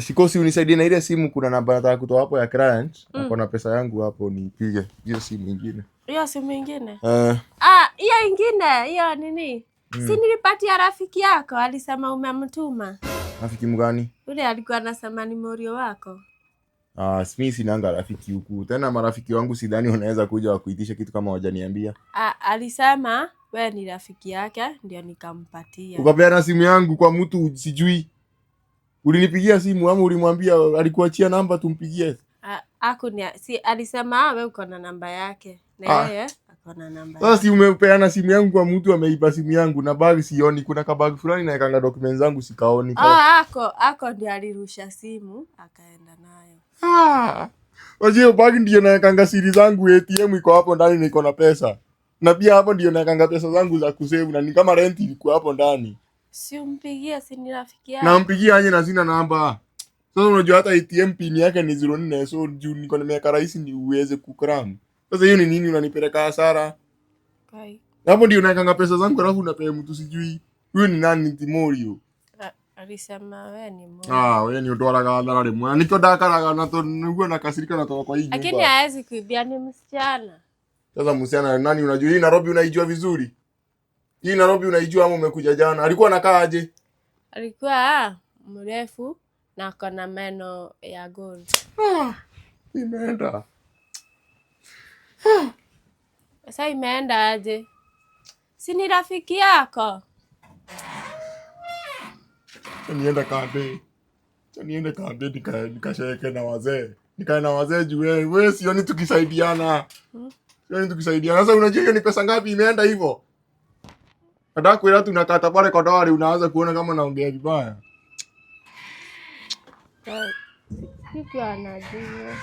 Sikosi unisaidie na ile simu, kuna namba nataka kutoa hapo ya client. Ako na pesa yangu hapo, nipige hiyo simu nyingine. Hiyo simu nyingine? Hiyo nyingine, hiyo nini? Si nilipatia rafiki yako, alisema umemtuma. Rafiki mgani? Ule alikuwa anasema ni morio wako. Mimi sinanga rafiki huku. Tena marafiki wangu sidhani wanaweza kuja wakuitisha kitu kama hawajaniambia. Alisema wewe ni rafiki yake, ndio nikampatia. Ukapeana simu yangu kwa mtu sijui. Ulinipigia simu ama ulimwambia alikuachia namba tumpigie? Si alisema wewe uko na namba yake. Na yeye ako na namba. Sasa si umepeana simu yangu kwa mtu ameiba simu yangu na bag sioni, kuna kabag fulani na ekanga documents zangu sikaoni. Ako ndio alirusha simu akaenda nayo. Wajio bag ndio naekanga siri zangu, ATM iko hapo ndani na iko na pesa. Na pia hapo ndio naekanga pesa zangu za kusave na ni kama rent ilikuwa hapo ndani. Si umpigie, si ni rafiki yako. Nampigia anye na sina namba. Sasa unajua hata ATM pin yake ni 04, so juu niko nimeweka rahisi ni uweze kukram. Sasa hiyo ni nini unanipeleka hasara? Kai. Hapo ndio naekanga pesa zangu alafu unapea mtu sijui. Huyu ni nani Timorio? Alisema wewe ni Morio. Wewe ni utwaraga hadhara rimwe. Niko ndakaraga na to niguo nakasirika natoka kwa hii nyumba. Lakini hawezi kuibia, ni msichana. Sasa msichana nani unajua? Hii Nairobi unaijua vizuri? Hii Nairobi unaijua ama umekuja jana? Alikuwa anakaa aje? Alikuwa mrefu na akona meno ya gold. Imeenda. Sasa imeenda aje? Si ni rafiki yako? Niende kambi nikasheke na wazee. Nikae na wazee juu wewe sioni tukisaidiana. Sioni tukisaidiana. Sasa unajua hiyo ni pesa ngapi imeenda hivyo? Nataka kuelewa tunakata pale kwa dawari unaanza kuona kama naongea vibaya. Kitu anajua.